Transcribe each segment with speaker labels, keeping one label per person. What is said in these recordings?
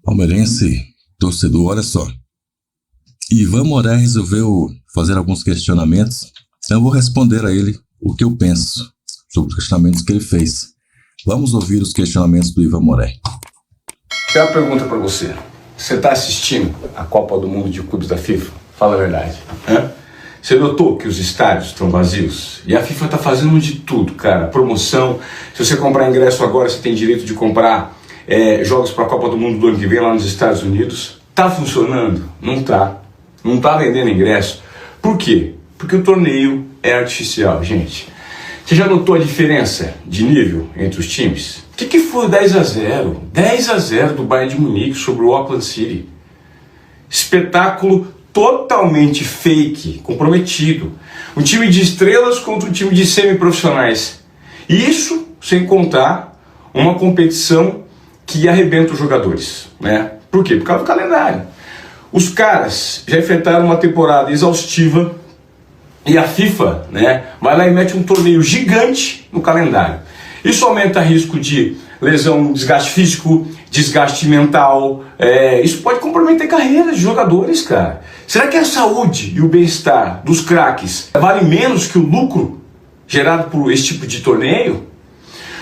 Speaker 1: Palmeirense, torcedor, olha só. Ivan Moré resolveu fazer alguns questionamentos. Eu vou responder a ele o que eu penso sobre os questionamentos que ele fez. Vamos ouvir os questionamentos do Ivan Moré.
Speaker 2: Tem uma pergunta para você. Você está assistindo a Copa do Mundo de Clubes da FIFA? Fala a verdade. Você notou que os estádios estão vazios? E a FIFA está fazendo de tudo, cara. Promoção. Se você comprar ingresso agora, você tem direito de comprar jogos para a Copa do Mundo do ano que vem lá nos Estados Unidos. Tá funcionando? Não tá. Não tá vendendo ingresso. Por quê? Porque o torneio é artificial, gente. Você já notou a diferença de nível entre os times? O que foi o 10-0? 10-0 do Bayern de Munique sobre o Auckland City. Espetáculo totalmente fake, comprometido. Um time de estrelas contra um time de semiprofissionais. Isso sem contar uma competição que arrebenta os jogadores, né? Por quê? Por causa do calendário. Os caras já enfrentaram uma temporada exaustiva e a FIFA, né, vai lá e mete um torneio gigante no calendário. Isso aumenta risco de lesão, desgaste físico, desgaste mental. Isso pode comprometer carreiras de jogadores, cara. Será que a saúde e o bem-estar dos craques vale menos que o lucro gerado por esse tipo de torneio?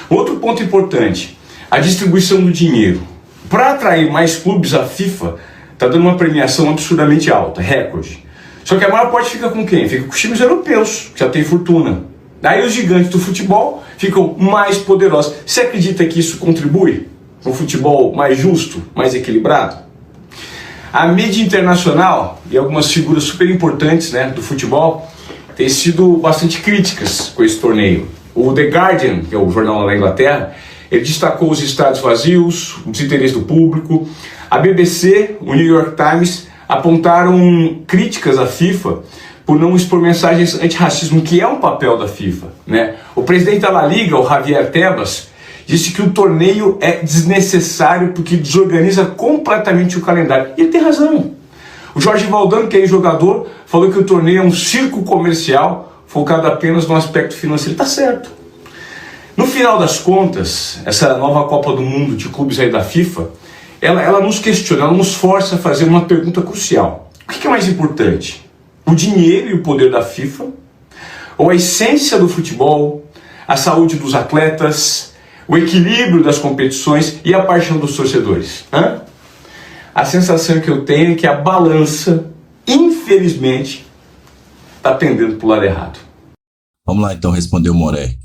Speaker 2: Outro ponto importante, a distribuição do dinheiro. Para atrair mais clubes, a FIFA está dando uma premiação absurdamente alta, recorde. Só que a maior parte fica com quem? Fica com os times europeus, que já tem fortuna. Daí os gigantes do futebol ficam mais poderosos. Você acredita que isso contribui para um futebol mais justo, mais equilibrado? A mídia internacional e algumas figuras super importantes, né, do futebol têm sido bastante críticas com esse torneio. O The Guardian, que é o jornal lá da Inglaterra, ele destacou os estádios vazios, o desinteresse do público. A BBC, o New York Times, apontaram críticas à FIFA por não expor mensagens antirracismo, que é um papel da FIFA, né? O presidente da La Liga, o Javier Tebas, disse que o torneio é desnecessário porque desorganiza completamente o calendário. E ele tem razão. O Jorge Valdano, que é jogador, falou que o torneio é um circo comercial focado apenas no aspecto financeiro. Está certo. No final das contas, essa nova Copa do Mundo de clubes aí da FIFA, ela nos questiona, ela nos força a fazer uma pergunta crucial. O que é mais importante? O dinheiro e o poder da FIFA? Ou a essência do futebol, a saúde dos atletas, o equilíbrio das competições e a paixão dos torcedores? A sensação que eu tenho é que a balança, infelizmente, está pendendo para o lado errado.
Speaker 1: Vamos lá então responder o Moré.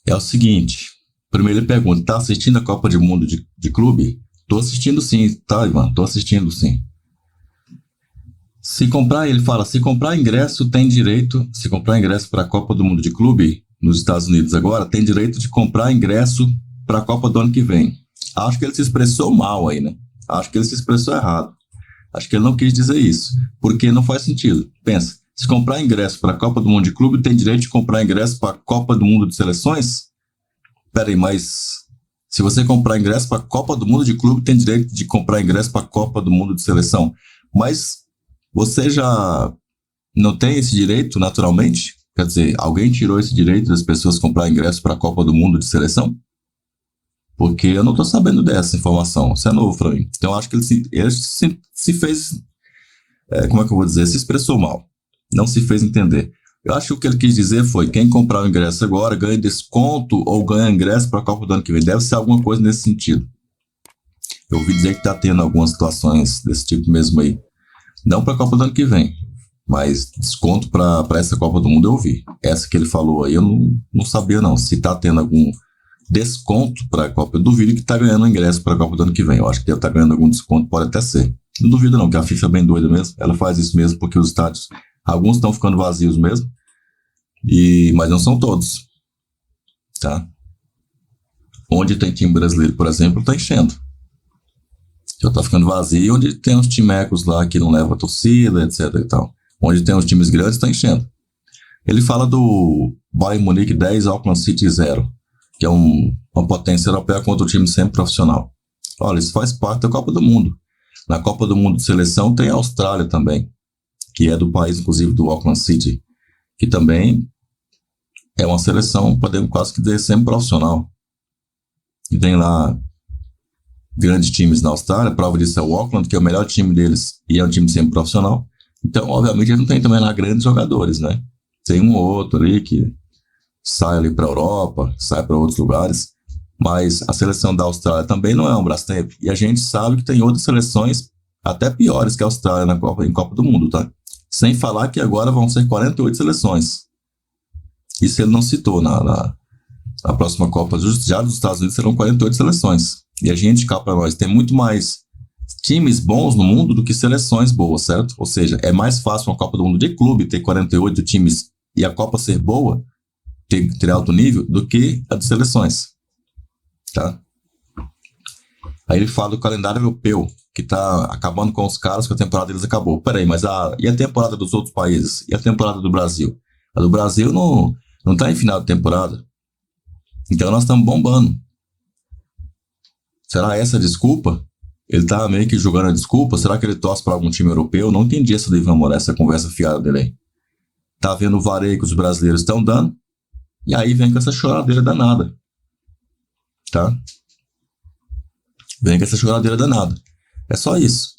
Speaker 1: É o seguinte, primeiro ele pergunta, tá assistindo a Copa do Mundo de clube? Tô assistindo sim, tá, Ivan? Tô assistindo sim. Se comprar ingresso, tem direito, se comprar ingresso para a Copa do Mundo de clube nos Estados Unidos agora, tem direito de comprar ingresso para a Copa do ano que vem. Acho que ele se expressou mal aí, né? Acho que ele se expressou errado. Acho que ele não quis dizer isso, porque não faz sentido. Pensa, se comprar ingresso para a Copa do Mundo de clube, tem direito de comprar ingresso para a Copa do Mundo de seleções? Peraí, mas se você comprar ingresso para a Copa do Mundo de clube, tem direito de comprar ingresso para a Copa do Mundo de seleção. Mas você já não tem esse direito naturalmente? Quer dizer, alguém tirou esse direito das pessoas comprar ingresso para a Copa do Mundo de seleção? Porque eu não estou sabendo dessa informação. Isso é novo para mim. Então, eu acho que ele se fez, como é que eu vou dizer? Se expressou mal. Não se fez entender. Eu acho que o que ele quis dizer foi, quem comprar o ingresso agora ganha desconto ou ganha ingresso para a Copa do ano que vem. Deve ser alguma coisa nesse sentido. Eu ouvi dizer que está tendo algumas situações desse tipo mesmo aí. Não para a Copa do ano que vem, mas desconto para essa Copa do Mundo eu ouvi. Essa que ele falou aí eu não sabia não. Se está tendo algum desconto para a Copa, eu duvido que está ganhando ingresso para a Copa do ano que vem. Eu acho que deve estar ganhando algum desconto, pode até ser. Não duvido não, que a FIFA é bem doida mesmo. Ela faz isso mesmo porque os estádios, alguns estão ficando vazios mesmo, mas não são todos, tá? Onde tem time brasileiro, por exemplo, está enchendo. Já está ficando vazio, onde tem uns timecos lá que não levam a torcida, etc e tal. Onde tem os times grandes, está enchendo. Ele fala do Bayern Munique 10, Auckland City 0, que é uma potência europeia contra o time sempre profissional. Olha, isso faz parte da Copa do Mundo. Na Copa do Mundo de seleção tem a Austrália também, que é do país, inclusive, do Auckland City, que também é uma seleção, podemos quase que dizer, sempre profissional. E tem lá grandes times na Austrália. A prova disso é o Auckland, que é o melhor time deles e é um time sempre profissional. Então, obviamente, ele não tem também lá grandes jogadores, né? Tem um ou outro ali que sai ali para a Europa, sai para outros lugares. Mas a seleção da Austrália também não é um Brastemp. E a gente sabe que tem outras seleções até piores que a Austrália em Copa do Mundo, tá? Sem falar que agora vão ser 48 seleções. Isso ele não citou na próxima Copa. Já dos Estados Unidos serão 48 seleções. E a gente, cá para nós, tem muito mais times bons no mundo do que seleções boas, certo? Ou seja, é mais fácil uma Copa do Mundo de clube ter 48 times e a Copa ser boa, ter alto nível, do que a de seleções, tá? Aí ele fala do calendário europeu, que tá acabando com os caras, que a temporada deles acabou. Peraí, mas e a temporada dos outros países? E a temporada do Brasil? A do Brasil não tá em final de temporada. Então nós estamos bombando. Será essa a desculpa? Ele tá meio que jogando a desculpa? Será que ele torce para algum time europeu? Não entendi essa do Ivan Moura, essa conversa fiada dele aí. Tá vendo o vareio que os brasileiros estão dando? E aí vem com essa choradeira danada. Tá? Vem com essa choradeira danada. É só isso.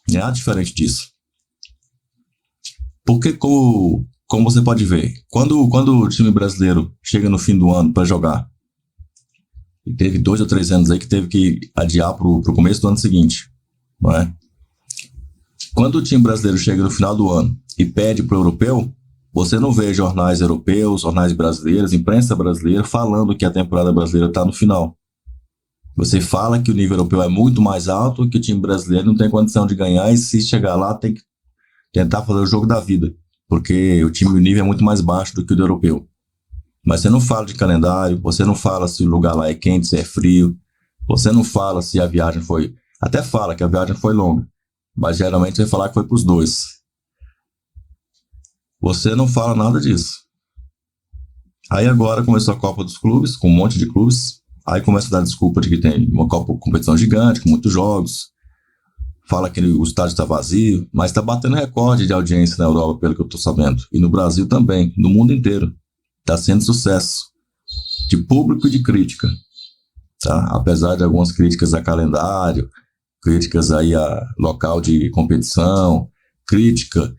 Speaker 1: Não é nada diferente disso. Porque, como você pode ver, quando o time brasileiro chega no fim do ano para jogar, e teve 2 ou 3 anos aí que teve que adiar pro começo do ano seguinte, não é? Quando o time brasileiro chega no final do ano e pede pro europeu, você não vê jornais europeus, jornais brasileiros, imprensa brasileira falando que a temporada brasileira está no final. Você fala que o nível europeu é muito mais alto, que o time brasileiro não tem condição de ganhar e se chegar lá tem que tentar fazer o jogo da vida, porque o nível é muito mais baixo do que o do europeu. Mas você não fala de calendário, você não fala se o lugar lá é quente, se é frio, você não fala se a viagem foi... Até fala que a viagem foi longa, mas geralmente você vai falar que foi para os dois. Você não fala nada disso. Aí agora começou a Copa dos Clubes, com um monte de clubes, aí começa a dar desculpa de que tem uma competição gigante, com muitos jogos, fala que o estádio está vazio, mas está batendo recorde de audiência na Europa, pelo que eu estou sabendo, e no Brasil também, no mundo inteiro. Está sendo sucesso de público e de crítica, tá? Apesar de algumas críticas a calendário, críticas aí a local de competição, crítica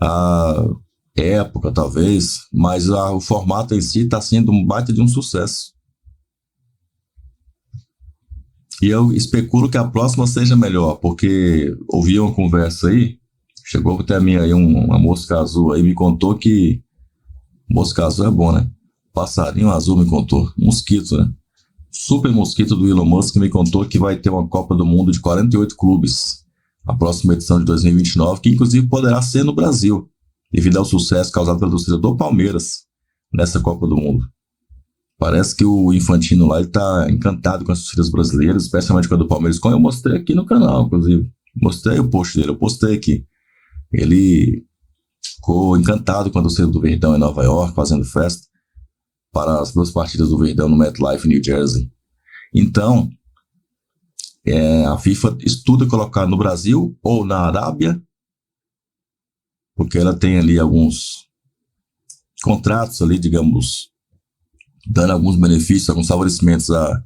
Speaker 1: a época talvez, mas o formato em si está sendo um baita de um sucesso. E eu especulo que a próxima seja melhor, porque ouvi uma conversa aí, chegou até a mim aí uma mosca azul aí, me contou que mosca azul é bom, né? Passarinho azul me contou. Mosquito, né? Super mosquito do Elon Musk me contou que vai ter uma Copa do Mundo de 48 clubes. A próxima edição de 2029, que inclusive poderá ser no Brasil, devido ao sucesso causado pela torcida do Palmeiras nessa Copa do Mundo. Parece que o Infantino lá, ele tá encantado com as torcidas brasileiras, especialmente com a do Palmeiras, como eu mostrei aqui no canal, inclusive. Mostrei o post dele, eu postei aqui. Ele ficou encantado com a torcida do Verdão em Nova York, fazendo festa para as 2 partidas do Verdão no MetLife, New Jersey. Então, a FIFA estuda colocar no Brasil ou na Arábia, porque ela tem ali alguns contratos ali, digamos, dando alguns benefícios, alguns favorecimentos à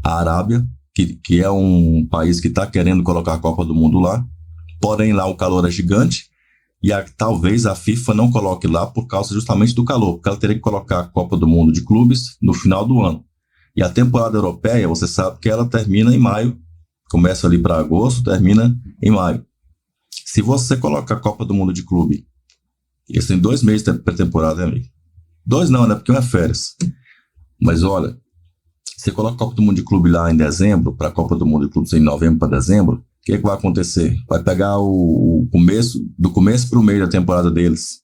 Speaker 1: Arábia, que é um país que está querendo colocar a Copa do Mundo lá, porém lá o calor é gigante, e talvez a FIFA não coloque lá por causa justamente do calor, porque ela teria que colocar a Copa do Mundo de clubes no final do ano. E a temporada europeia, você sabe que ela termina em maio, começa ali para agosto, termina em maio. Se você colocar a Copa do Mundo de clube, eles têm 2 meses de pré-temporada, né, amigo? 2 não, né? Porque uma é férias. Mas olha, você coloca a Copa do Mundo de clube lá em dezembro, para a Copa do Mundo de clubes em novembro para dezembro, o que vai acontecer? Vai pegar do começo para o meio da temporada deles,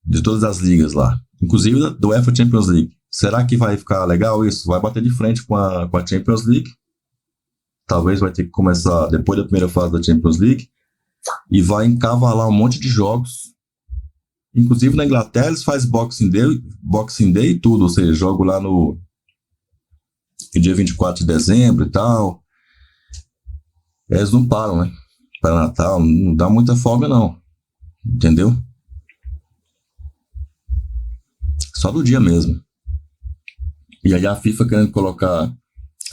Speaker 1: de todas as ligas lá, inclusive do UEFA Champions League. Será que vai ficar legal isso? Vai bater de frente com a Champions League? Talvez vai ter que começar depois da primeira fase da Champions League e vai encavalar um monte de jogos. Inclusive na Inglaterra eles fazem Boxing Day e tudo, ou seja, jogo lá no dia 24 de dezembro e tal. Eles não param, né? Para Natal, não dá muita folga não, entendeu? Só do dia mesmo. E aí a FIFA querendo colocar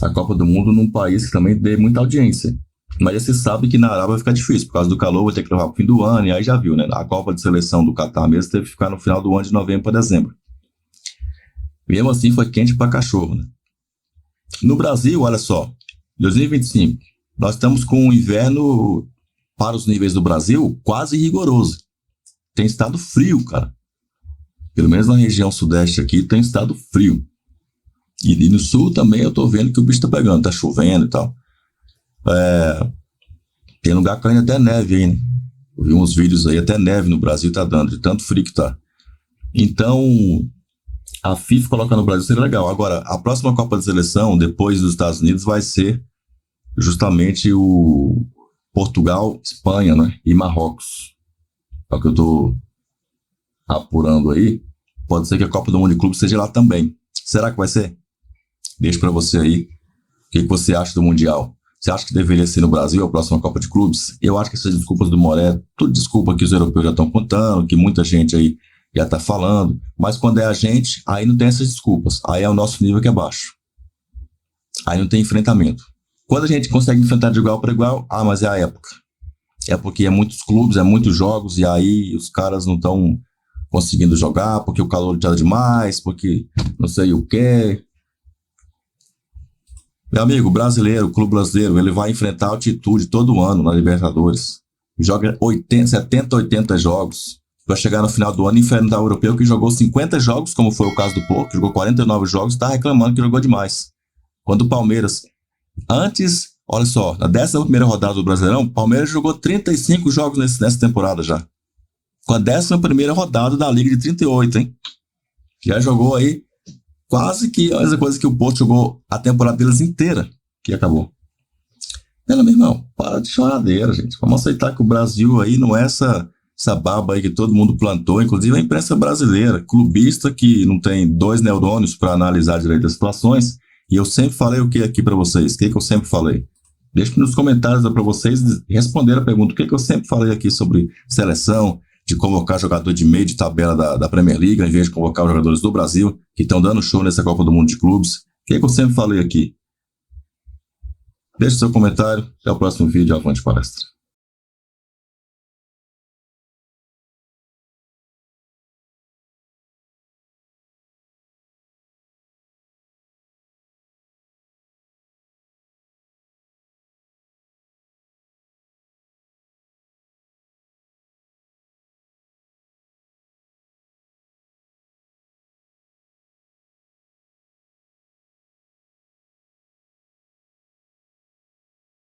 Speaker 1: a Copa do Mundo num país que também dê muita audiência. Mas você sabe que na Arábia vai ficar difícil, por causa do calor, vai ter que levar pro fim do ano, e aí já viu, né? A Copa de Seleção do Catar mesmo teve que ficar no final do ano, de novembro para dezembro. Mesmo assim, foi quente pra cachorro, né? No Brasil, olha só, 2025, nós estamos com um inverno, para os níveis do Brasil, quase rigoroso. Tem estado frio, cara. Pelo menos na região sudeste aqui, tem estado frio. E no sul também eu tô vendo que o bicho tá pegando, tá chovendo e tal. Tem lugar caindo até neve aí, né? Eu vi uns vídeos aí, até neve no Brasil tá dando, de tanto frio que tá. Então, a FIFA colocar no Brasil seria legal. Agora, a próxima Copa de Seleção, depois dos Estados Unidos, vai ser justamente o Portugal, Espanha, né? E Marrocos. É o que eu tô apurando aí. Pode ser que a Copa do Mundo de Clubes seja lá também. Será que vai ser? Deixo pra você aí. O que você acha do Mundial? Você acha que deveria ser no Brasil a próxima Copa de Clubes? Eu acho que essas desculpas do Moré, tudo desculpa que os europeus já estão contando, que muita gente aí já tá falando, mas quando é a gente, aí não tem essas desculpas. Aí é o nosso nível que é baixo. Aí não tem enfrentamento. Quando a gente consegue enfrentar de igual para igual, mas é a época. É porque é muitos clubes, é muitos jogos, e aí os caras não estão conseguindo jogar, porque o calor está demais, porque não sei o quê. Meu amigo, brasileiro, o clube brasileiro, ele vai enfrentar a altitude todo ano na Libertadores. Joga 70, 80 jogos. Vai chegar no final do ano e enfrentar o europeu que jogou 50 jogos, como foi o caso do Porto, que jogou 49 jogos e está reclamando que jogou demais. Quando o Palmeiras, antes, olha só, na 11ª rodada do Brasileirão, o Palmeiras jogou 35 jogos nessa temporada já. Com a 11ª rodada da Liga de 38, hein? Já jogou aí quase que a mesma coisa que o Porto jogou a temporada deles inteira, que acabou. Meu irmão, para de choradeira, gente. Vamos aceitar que o Brasil aí não é essa baba aí que todo mundo plantou, inclusive a imprensa brasileira, clubista que não tem 2 neurônios para analisar direito as situações. E eu sempre falei o que aqui para vocês? O que eu sempre falei? Deixe nos comentários para vocês responder a pergunta. O que eu sempre falei aqui sobre seleção, de convocar jogador de meio de tabela da Premier League, em vez de convocar os jogadores do Brasil, que estão dando show nessa Copa do Mundo de Clubes. O que eu sempre falei aqui? Deixe seu comentário. Até o próximo vídeo. Avante palestra.